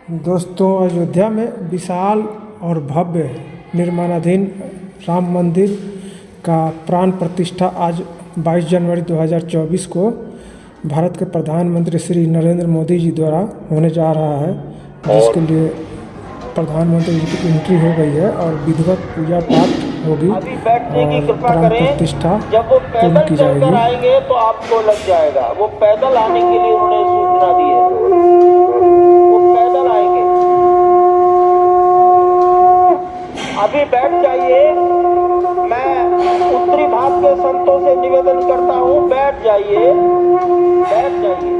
दोस्तों, अयोध्या में विशाल और भव्य निर्माणाधीन राम मंदिर का प्राण प्रतिष्ठा आज 22 जनवरी 2024 को भारत के प्रधानमंत्री श्री नरेंद्र मोदी जी द्वारा होने जा रहा है, जिसके लिए प्रधानमंत्री जी की एंट्री हो गई है और विधिवत पूजा पाठ होगी और प्राण प्रतिष्ठा पूर्ण की जाएगी। आएंगे तो आपको लग जाएगा। वो पैदल आने के लिए उन्होंने सूचना दी है, वो पैदल आएंगे। अभी बैठ जाइए। मैं उत्तरी भाग के संतों से निवेदन करता हूँ, बैठ जाइए, बैठ जाइए।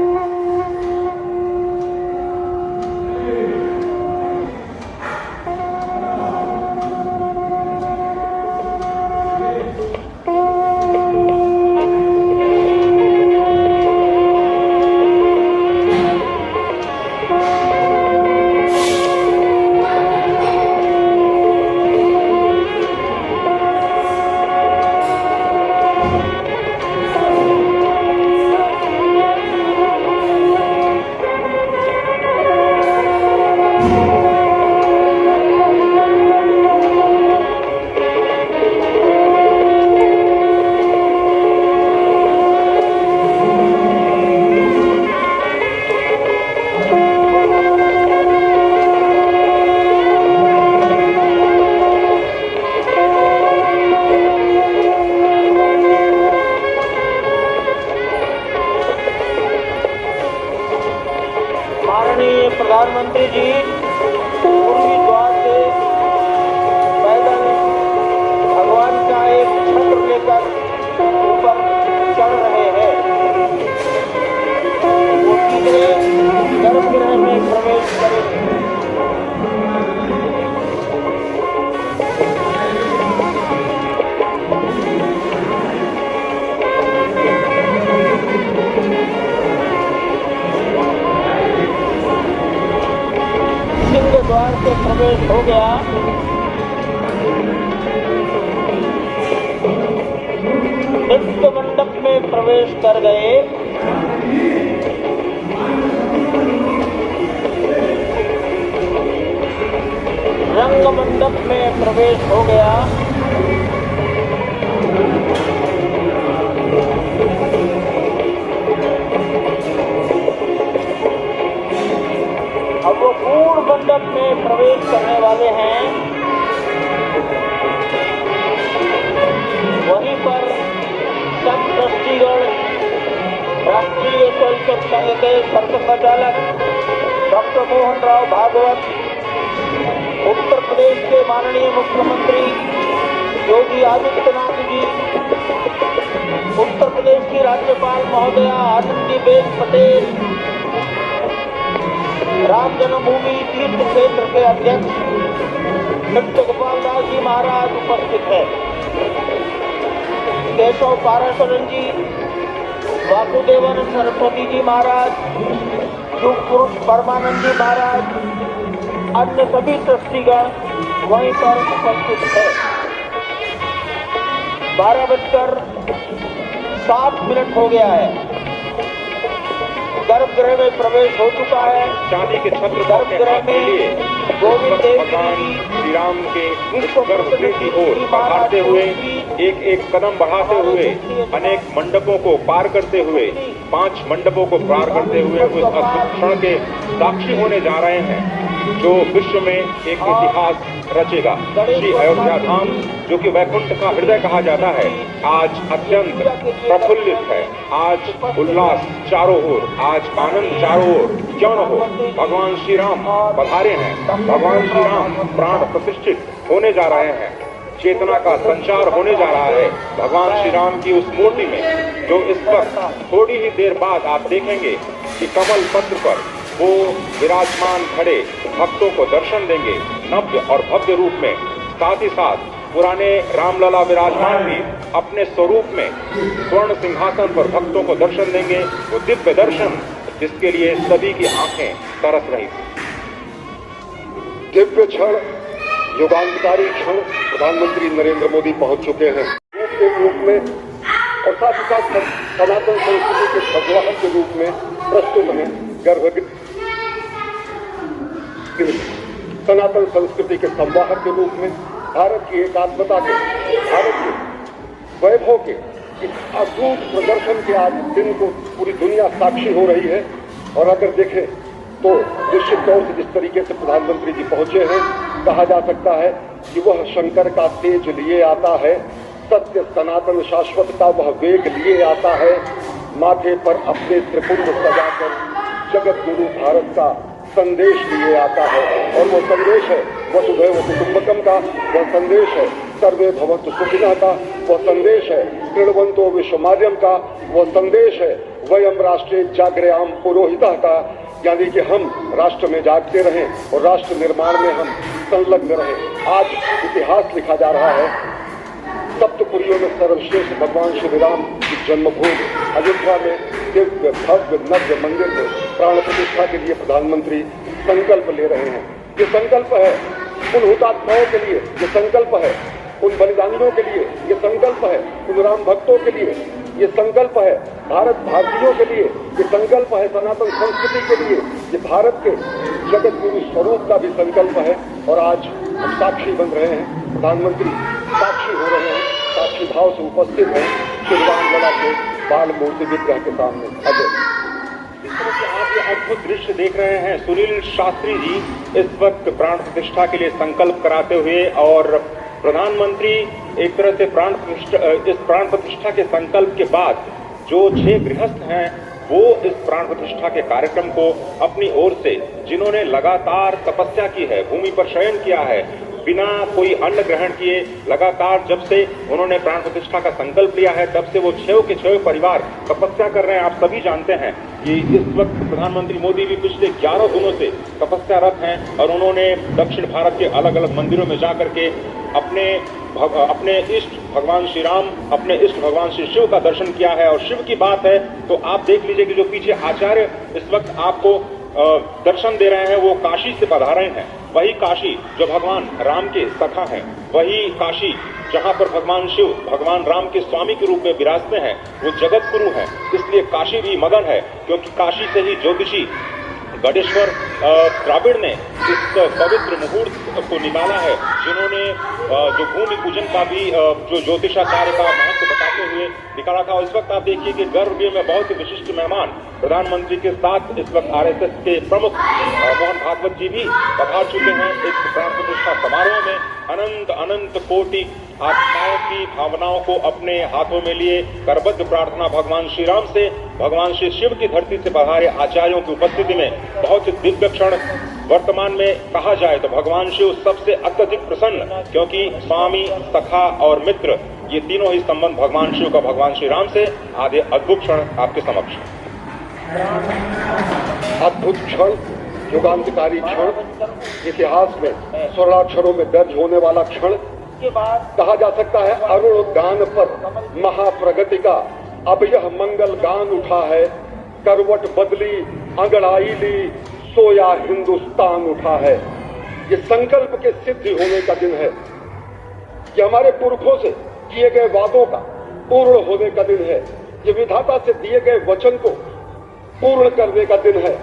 प्रधानमंत्री जी पूर्वी द्वार से पैदल भगवान का एक छत्र लेकर ऊपर चढ़ रहे हैं। वो सीधे गर्भगृह में प्रवेश करेंगे। द्वार से प्रवेश हो गया। नृत्य मंडप में प्रवेश कर गए। रंग मंडप में प्रवेश हो गया। अब वो पूर्ण मंडप में प्रवेश करने वाले हैं। वहीं पर सब ट्रस्टीगण, राष्ट्रीय स्वयंसेवक संघ के सरसंघचालक डॉक्टर मोहन राव भागवत, उत्तर प्रदेश के माननीय मुख्यमंत्री योगी आदित्यनाथ जी, उत्तर प्रदेश की राज्यपाल महोदया आनंदीबेन पटेल, राम जन्मभूमि तीर्थ क्षेत्र के अध्यक्ष नृत्य गोपाल दास जी महाराज उपस्थित है। केशव पाराशरन जी, वासुदेवन सरस्वती जी महाराज, युग पुरुष परमानंद जी महाराज, अन्य सभी ट्रस्टीगण वहीं पर उपस्थित है। 12:07 हो गया है। गर्भगृह में प्रवेश हो चुका है। चांदी के छत्र गर्भगृह में गोविंद भगवान श्री राम के गर्भगृह की ओर बढ़ाते हुए एक एक कदम बढ़ाते हुए अनेक मंडपों को पार करते हुए 5 मंडपों को पार करते हुए उस अद्भुत क्षण के साक्षी होने जा रहे हैं जो विश्व में एक इतिहास रचेगा। श्री अयोध्या धाम, जो कि वैकुंठ का हृदय कहा जाता है, आज अत्यंत प्रफुल्लित है। आज उल्लास चारों ओर, आज आनंद चारों ओर। क्यों न हो, भगवान श्री राम पधारे हैं। भगवान श्री राम प्राण प्रतिष्ठित होने जा रहे हैं। चेतना का संचार होने जा रहा है भगवान श्री राम की उस मूर्ति में, जो इस वक्त थोड़ी ही देर बाद आप देखेंगे कि कमल पत्र पर वो विराजमान खड़े भक्तों को दर्शन देंगे नव्य और भव्य रूप में। साथ ही साथ पुराने रामलला विराजमान भी अपने स्वरूप में स्वर्ण सिंहासन पर भक्तों को दर्शन देंगे। वो दिव्य दर्शन जिसके लिए सभी की आंखें तरस रही। दिव्य क्षण, युगांतकारी क्षण प्रधानमंत्री नरेंद्र मोदी पहुंच चुके हैं के रूप में, और साथ ही साथ सनातन संस्कृति के भगवान के रूप में प्रस्तुत हैं। गर्भगृह सनातन संस्कृति के संवाहक के रूप में, भारत की एकात्मता के, भारत के वैभव के इस अद्भुत प्रदर्शन के आज दिन को पूरी दुनिया साक्षी हो रही है। और अगर देखें तो निश्चित तौर से जिस तरीके से प्रधानमंत्री जी पहुंचे हैं, कहा जा सकता है कि वह शंकर का तेज लिए आता है, सत्य सनातन शाश्वत का वह वेग लिए आता है, माथे पर अपने त्रिपुंड सजाकर जगत गुरु भारत का संदेश लिए आता है। और वो संदेश है वसुधैव कुटुंबकम का, वह संदेश है सर्वे भवन्तु सुखिनः का, वह संदेश है कृण्वन्तो विश्वमार्यम का, वह संदेश है वयम राष्ट्रे जागृयाम पुरोहितः का, यानी कि हम राष्ट्र में जागते रहें और राष्ट्र निर्माण में हम संलग्न रहें। आज इतिहास लिखा जा रहा है, सप्तपुरियों में सर्वश्रेष्ठ भगवान श्री राम की जन्मभूमि अयोध्या में दिव्य भव्य नव्य मंदिर में प्राण प्रतिष्ठा के लिए प्रधानमंत्री संकल्प ले रहे हैं। ये संकल्प है उन हुतात्माओं के लिए, ये संकल्प है उन बलिदानियों के लिए, ये संकल्प है उन राम भक्तों के लिए, ये संकल्प है भारत भारतीयों के लिए, ये संकल्प है सनातन संस्कृति के लिए, ये भारत के जगत गुरु स्वरूप का भी संकल्प है। और आज हम साक्षी बन रहे हैं, प्रधानमंत्री साक्षी हो रहे हैं, साक्षी भाव से उपस्थित हैं श्रीराम लला के बाल मूर्ति विग्रह के सामने। अजय, इस तरह से आप ये अद्भुत दृश्य देख रहे हैं। सुनील शास्त्री जी इस वक्त प्राण प्रतिष्ठा के लिए संकल्प कराते हुए, और प्रधानमंत्री एक तरह से इस प्राण प्रतिष्ठा के संकल्प के बाद जो 6 गृहस्थ हैं वो इस प्राण प्रतिष्ठा के कार्यक्रम को अपनी ओर से, जिन्होंने लगातार तपस्या की है, भूमि पर शयन किया है, बिना कोई अन्न ग्रहण किए, लगातार जब से उन्होंने प्राण प्रतिष्ठा का संकल्प लिया है तब से वो 6 के 6 परिवार तपस्या कर रहे हैं। आप सभी जानते हैं कि इस वक्त प्रधानमंत्री मोदी भी पिछले 11 दिनों से तपस्यारत हैं और उन्होंने दक्षिण भारत के अलग अलग मंदिरों में जाकर के अपने इष्ट भगवान श्री राम, अपने इष्ट भगवान श्री शिव का दर्शन किया है। और शिव की बात है तो आप देख लीजिए कि जो पीछे आचार्य इस वक्त आपको दर्शन दे रहे हैं वो काशी से पधारे हैं। वही काशी जो भगवान राम के सखा हैं, वही काशी जहां पर भगवान शिव भगवान राम के स्वामी के रूप में विराजते हैं, वो जगत गुरु हैं। इसलिए काशी भी मगन है, क्योंकि काशी से ही ज्योतिषी गणेश्वर द्राविड़ ने इस पवित्र मुहूर्त को निकाला है, जिन्होंने जो भूमि पूजन का भी जो ज्योतिषाचार्य का महत्व बताते हुए निकाला था। और इस वक्त आप देखिए कि गर्भगृह में बहुत ही विशिष्ट मेहमान प्रधानमंत्री के साथ इस वक्त आरएसएस के प्रमुख मोहन भागवत जी भी पधार चुके हैं। इस प्राण प्रतिष्ठा समारोह में अनंत अनंत कोटि आत्माओं की भावनाओं को अपने हाथों में लिए करबद्ध प्रार्थना भगवान श्री राम से, भगवान श्री शिव की धरती से पधारे आचार्यों की उपस्थिति में बहुत ही दिव्य क्षण। वर्तमान में कहा जाए तो भगवान शिव सबसे अत्यधिक प्रसन्न, क्योंकि स्वामी, सखा और मित्र ये तीनों ही संबंध भगवान शिव का भगवान श्री राम से। आधे अद्भुत क्षण आपके समक्ष। अद्भुत क्षण, युगांतकारी क्षण, इतिहास में स्वर्णाक्षरों में दर्ज होने वाला क्षण। कहा जा सकता है अरुण गान पर महाप्रगति का अब यह मंगल गान उठा है, करवट बदली अंगड़ाई ली सोया हिंदुस्तान उठा है। ये संकल्प के सिद्धि होने का दिन है, ये हमारे पुरखों से किए गए वादों का पूर्ण होने का दिन है, ये विधाता से दिए गए वचन को पूर्ण करने का दिन है,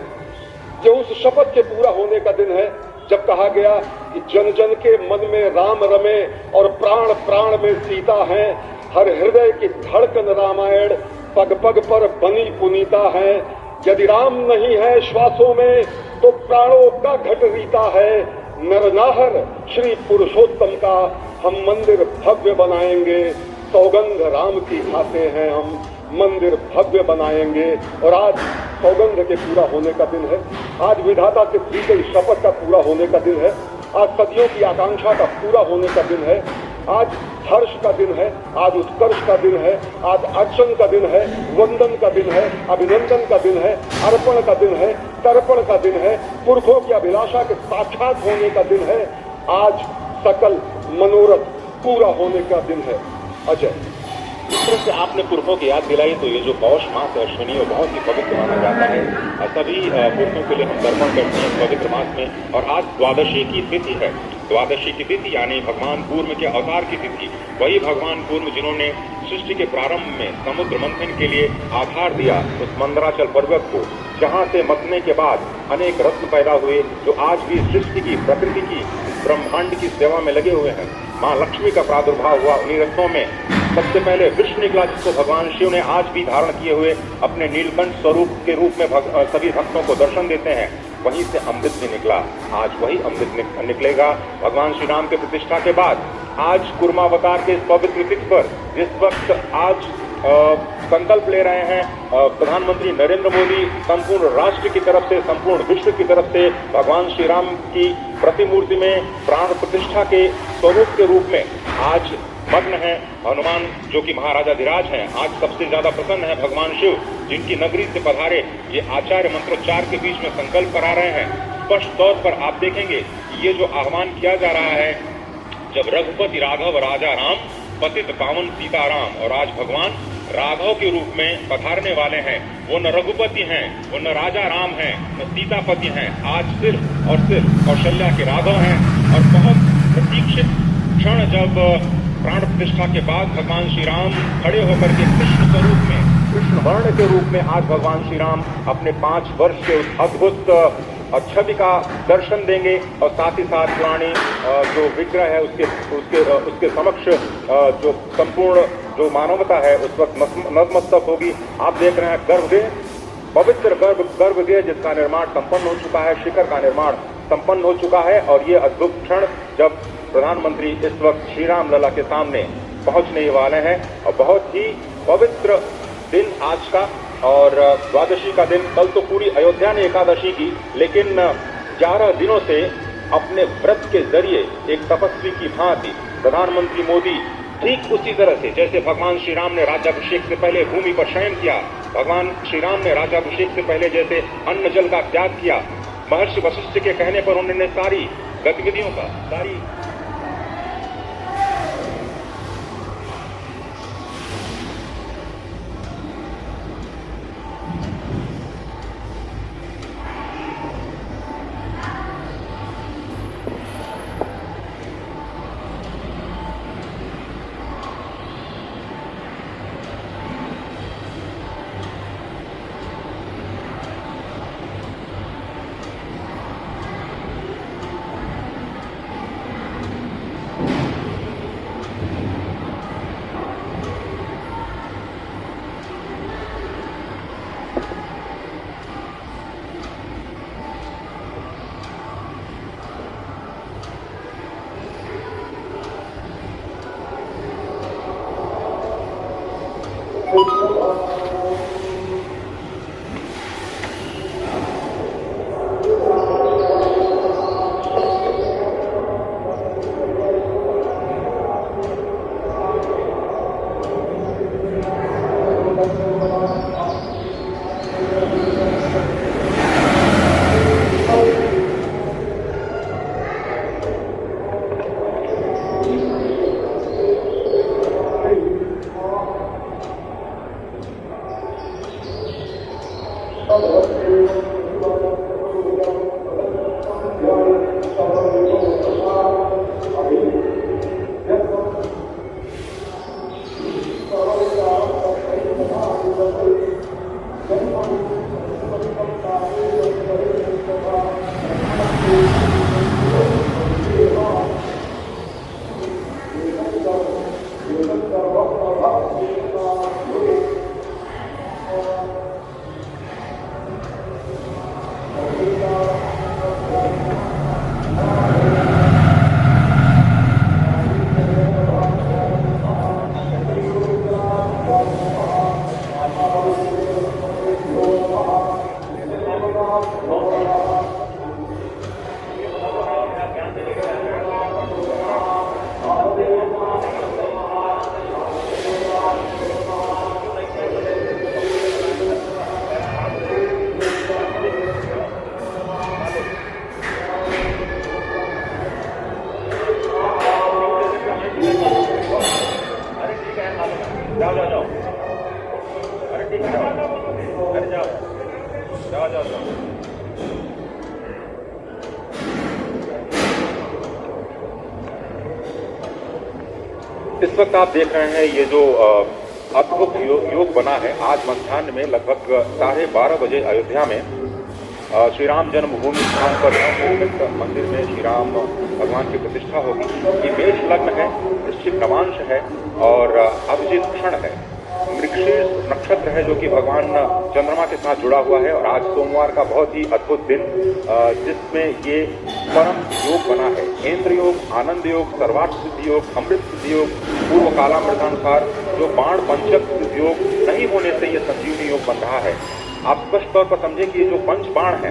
ये उस शपथ के पूरा होने का दिन है जब कहा गया कि जन जन के मन में राम रमे और प्राण प्राण में सीता है, हर हृदय की धड़कन रामायण पग पग पर बनी पुनीता है। यदि राम नहीं है श्वासों में तो प्राणों का घट रीता है। नरनाहर श्री पुरुषोत्तम का हम मंदिर भव्य बनाएंगे, सौगंध राम की खाते हैं हम मंदिर भव्य बनाएंगे। और आज सौगंध के पूरा होने का दिन है, आज विधाता से दी गई शपथ का पूरा होने का दिन है, आज सदियों की आकांक्षा का पूरा होने का दिन है, आज हर्ष का दिन है, आज उत्कर्ष का दिन है, आज अर्चन का दिन है, वंदन का दिन है, अभिनंदन का दिन है, अर्पण का दिन है, तर्पण का दिन है, पुरखों की अभिलाषा के साक्षात होने का दिन है, आज सकल मनोरथ पूरा होने का दिन है। अजय, इस तरह से आपने पुरखों की याद दिलाई तो ये जो पौष मास है अश्विनी वो बहुत ही पवित्र माना जाता है। सभी पुरखों के लिए हम तर्पण करते हैं पवित्र मास में। और आज द्वादशी की तिथि है, द्वादशी की तिथि यानी भगवान कूर्म के अवतार की तिथि, वही भगवान कूर्म जिन्होंने सृष्टि के प्रारंभ में समुद्र मंथन के लिए आधार दिया उस मंदराचल पर्वत को, जहां से मथने के बाद अनेक रत्न पैदा हुए जो आज भी सृष्टि की, प्रकृति की, ब्रह्मांड की सेवा में लगे हुए हैं। मां लक्ष्मी का प्रादुर्भाव हुआ उन्हीं रत्नों में। सबसे पहले विष निकला, जिसको भगवान शिव ने आज भी धारण किए हुए अपने नीलकंठ स्वरूप के रूप में सभी भक्तों को दर्शन देते हैं। वहीं से अमृत भी निकला, आज वही अमृत निकलेगा भगवान श्री राम के प्रतिष्ठा के बाद। आज कूर्मावतार के इस पवित्र तिथि पर जिस वक्त आज संकल्प ले रहे हैं प्रधानमंत्री नरेंद्र मोदी, संपूर्ण राष्ट्र की तरफ से, संपूर्ण विश्व की तरफ से भगवान श्री राम की प्रतिमूर्ति में प्राण प्रतिष्ठा के स्वरूप के रूप में आज मग्न है। हनुमान जो कि महाराजाधिराज हैं, आज सबसे ज्यादा प्रसन्न है भगवान शिव, जिनकी नगरी से पधारे ये आचार्य मंत्रोच्चार के बीच में संकल्प करा रहे हैं। स्पष्ट तौर पर आप देखेंगे ये जो आह्वान किया जा रहा है, जब रघुपति राघव राजा राम, पतित पावन सीताराम, और आज भगवान राघव के रूप में पधारने वाले हैं। वो न रघुपति हैं, वो न राजा राम हैं, न सीतापति हैं, आज सिर्फ और सिर्फ कौशल्या के राघव हैं। और बहुत प्रतीक्षित क्षण जब प्राण प्रतिष्ठा के बाद भगवान श्री राम खड़े होकर के कृष्ण स्वरूप में, कृष्ण वर्ण के रूप में आज भगवान श्री राम अपने 5 वर्ष के उस अद्भुत छवि का दर्शन देंगे। और साथ ही साथ पुरानी जो विग्रह है उसके समक्ष जो संपूर्ण जो मानवता है उस वक्त नतमस्तक होगी। आप देख रहे हैं गर्भगृह, पवित्र गर्भगृह जिसका निर्माण संपन्न हो चुका है, शिखर का निर्माण संपन्न हो चुका है। और ये अद्भुत क्षण जब प्रधानमंत्री इस वक्त श्री राम लला के सामने पहुंचने वाले हैं, और बहुत ही पवित्र दिन आज का। और द्वादशी का दिन, कल तो पूरी अयोध्या ने एकादशी की, लेकिन 11 दिनों से अपने व्रत के जरिए एक तपस्वी की भांति प्रधानमंत्री मोदी ठीक उसी तरह से जैसे भगवान श्री राम ने राज्याभिषेक से पहले भूमि पर शयन किया, भगवान श्री राम ने राज्याभिषेक से पहले जैसे अन्न जल का त्याग किया, महर्षि वशिष्ठ के कहने पर उन्होंने सारी गतिविधियों का, सारी इस वक्त आप देख रहे हैं ये जो अद्भुत योग बना है। आज मध्याह्न में लगभग 12:30 बजे अयोध्या में श्री राम जन्मभूमि स्थान पर नवनिर्मित मंदिर में श्री राम भगवान की प्रतिष्ठा होगी। ये मेष लग्न है, वृश्चिक नवांश है और अभिजीत क्षण है। मृगशीर्ष नक्षत्र है जो कि भगवान चंद्रमा के साथ जुड़ा हुआ है और आज सोमवार का बहुत ही अद्भुत दिन जिसमें ये परम योग बना है। इंद्र योग, आनंद योग, सर्वार्थ सिद्धि योग, अमृत सिद्धि योग, पूर्व कालामृतानुसार जो बाण पंचक सिद्धि योग नहीं होने से ये संजीवनी योग बन रहा है। आप स्पष्ट तौर पर समझें कि ये जो पंच बाण है,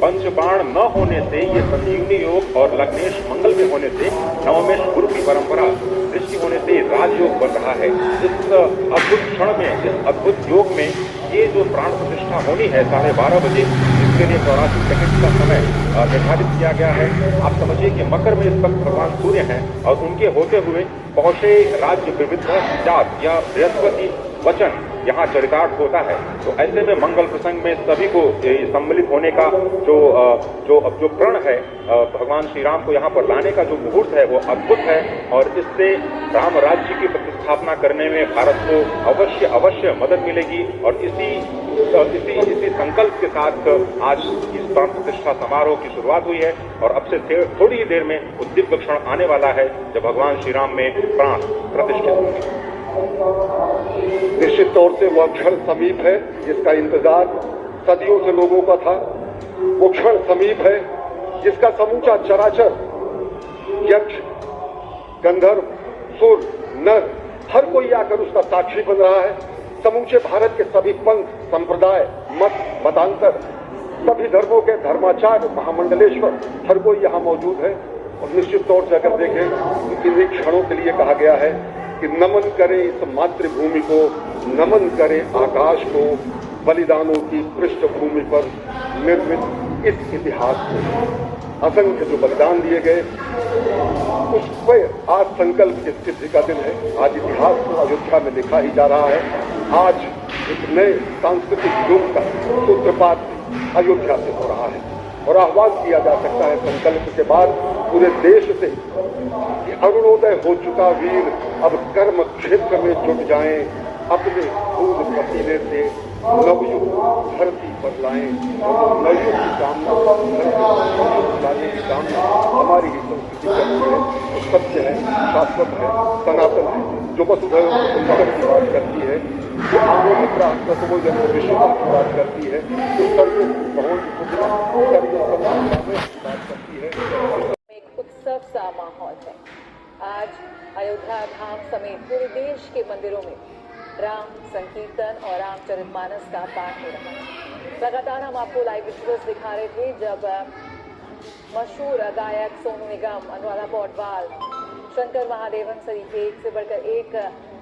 पंच बाण न होने से ये संजीवनी योग और लग्नेश मंगल में होने से नवमेश गुरु की परंपरा दृष्टि होने से राजयोग बन रहा है। इस अद्भुत क्षण में, इस अद्भुत योग में ये जो प्राण प्रतिष्ठा होनी है 12:30 बजे, इसके लिए 84 सेकंड का समय निर्धारित किया गया है। आप समझिए कि मकर में इस वक्त भगवान सूर्य हैं और उनके होते हुए पहुंचे राज्य विविध जात या बृहस्पति वचन यहाँ चरितार्थ होता है। तो ऐसे में मंगल प्रसंग में सभी को सम्मिलित होने का जो प्रण है, भगवान श्री राम को यहाँ पर लाने का जो मुहूर्त है वो अद्भुत है और इससे राम राज्य की प्रतिस्थापना करने में भारत को अवश्य मदद मिलेगी। और इसी संकल्प के साथ आज इस प्राण प्रतिष्ठा समारोह की शुरुआत हुई है और अब से थोड़ी ही देर में उद्दीप्त क्षण आने वाला है जब भगवान श्री राम में प्राण प्रतिष्ठित होंगे। निश्चित तौर से वह क्षण समीप है जिसका इंतजार सदियों से लोगों का था। वो क्षण समीप है जिसका समूचा चराचर, यक्ष, गंधर्व, सुर, नर, हर कोई आकर उसका साक्षी बन रहा है। समूचे भारत के सभी पंथ, संप्रदाय, मत, मतांतर, सभी धर्मों के धर्माचार्य, महामंडलेश्वर, हर कोई यहाँ मौजूद है। और निश्चित तौर से अगर देखें तो इन क्षणों के लिए कहा गया है कि नमन करें इस मातृभूमि को, नमन करें आकाश को, बलिदानों की पृष्ठभूमि पर निर्मित इस इतिहास को। असंख्य जो बलिदान दिए गए उस पर आज संकल्प की सिद्धि का दिन है। आज इतिहास को अयोध्या में लिखा ही जा रहा है। आज एक नए सांस्कृतिक युग का सूत्रपात अयोध्या से हो रहा है और आह्वान किया जा सकता है संकल्प के बाद पूरे देश से कि अरुणोदय हो चुका वीर अब कर्म क्षेत्र में जुट जाएं, अपने खून पसीने से नवयुग धरती पर लाएं। नवयुग की कामना, लाने की कामना हमारी ही संस्कृति करती है। तो सत्य है, शाश्वत है, सनातन है, जो वसुधैव कुटुम्बकम की बात करती है, जो आमोमित्रा प्रथमो जन्म विश्वम की बात करती है, जो सर्व बात करती है। एक उत्सव सा माहौल है। आज अयोध्या धाम समेत पूरे देश के मंदिरों में राम संकीर्तन और रामचरितमानस का पाठ हो रहा है। लगातार हम आपको लाइव विजुअल्स दिखा रहे थे जब मशहूर गायक सोनू निगम, अनुराधा पौडवाल, शंकर महादेवन सरीखे एक से बढ़कर एक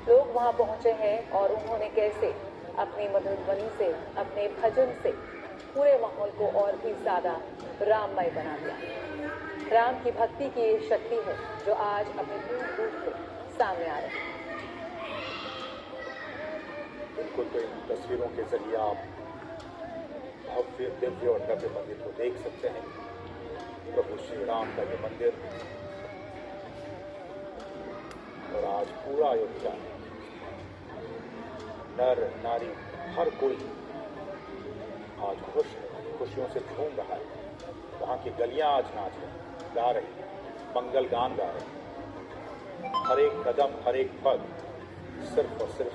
लोग वहां पहुंचे हैं और उन्होंने कैसे अपनी मधुर ध्वनि से, अपने भजन से पूरे माहौल को और भी ज्यादा राममय बना दिया। राम की भक्ति की ये शक्ति है जो आज अपने पूर्ण रूप से सामने आ रही है। बिल्कुल, तो इन तस्वीरों के जरिए आप भव्य, दिव्य और नव्य मंदिर को देख सकते हैं। प्रभु श्री राम का ये मंदिर और आज पूरा अयोध्या, नर नारी हर कोई आज खुश है, खुशियों से झूम रहा है। वहाँ की गलियां आज नाच रही, गा रही, मंगल गान गा रही। हर एक कदम, हर एक पग सिर्फ और सिर्फ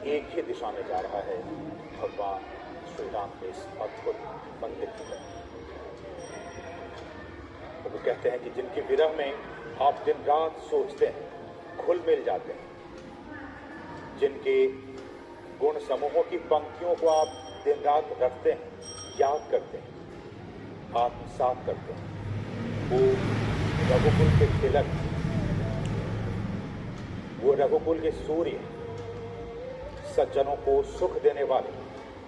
एक ही दिशा में जा रहा है, भगवान श्री राम के इस अद्भुत मंदिर की तरफ। तो वो कहते हैं कि जिनके विरह में आप दिन रात सोचते हैं, घुल मिल जाते हैं, जिनके गुण समूहों की पंक्तियों को आप दिन रात रखते हैं, याद करते हैं, आत्मसात करते हैं, वो रघुकुल के तिलक, वो रघुकुल के सूर्य, सज्जनों को सुख देने वाले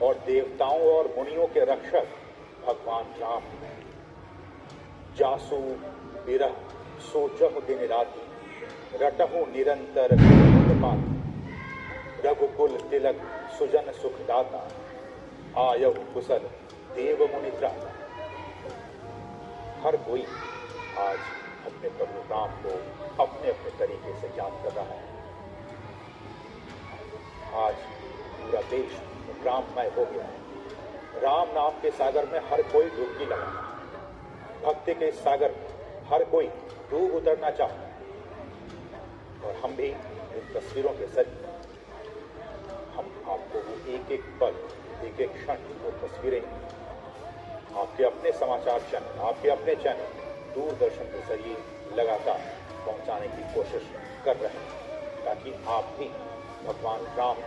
और देवताओं और मुनियों के रक्षक भगवान राम। जासु बिरह सोचहु दिन राति, रटहु निरंतर पाति, रघुकुल तिलक सुजन सुखदाता, आयहु कुशल देव मुनि त्राता। हर कोई आज अपने प्रभु राम को अपने अपने तरीके से याद कर रहा है। आज पूरा देश राममय हो गया है। राम नाम के सागर में हर कोई डुबकी लगाता है। भक्ति के इस सागर में हर कोई डूब उतरना चाहता है। और हम भी इन तस्वीरों के जरिए हम आपको वो एक एक पल, एक एक क्षण वो तस्वीरें आपके अपने समाचार चैनल, आपके अपने चैनल दूरदर्शन के जरिए लगातार पहुंचाने की कोशिश कर रहे हैं, ताकि आप भी भगवान राम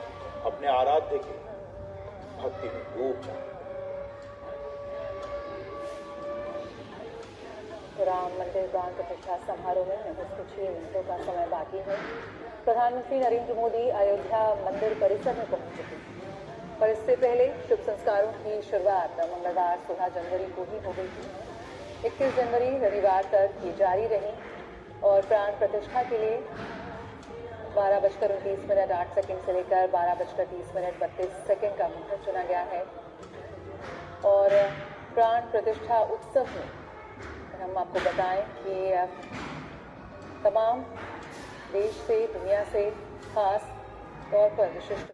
अपने आराध्य के भक्ति में डूब जाए। राम मंदिर प्राण प्रतिष्ठा समारोह में महज कुछ ही मिनटों का समय बाकी है। प्रधानमंत्री नरेंद्र मोदी अयोध्या मंदिर परिसर में पहुंच चुके हैं, पर इससे पहले शुभ संस्कारों की शुरुआत मंगलवार 16 जनवरी को ही हो गई थी। 21 जनवरी रविवार तक ये जारी रही और प्राण प्रतिष्ठा के लिए 12:29:08 से लेकर 12:30:32 का मुहूर्त चुना गया है। और प्राण प्रतिष्ठा उत्सव में हम आपको बताएं कि तमाम देश से, दुनिया से खास तौर पर विशिष्ट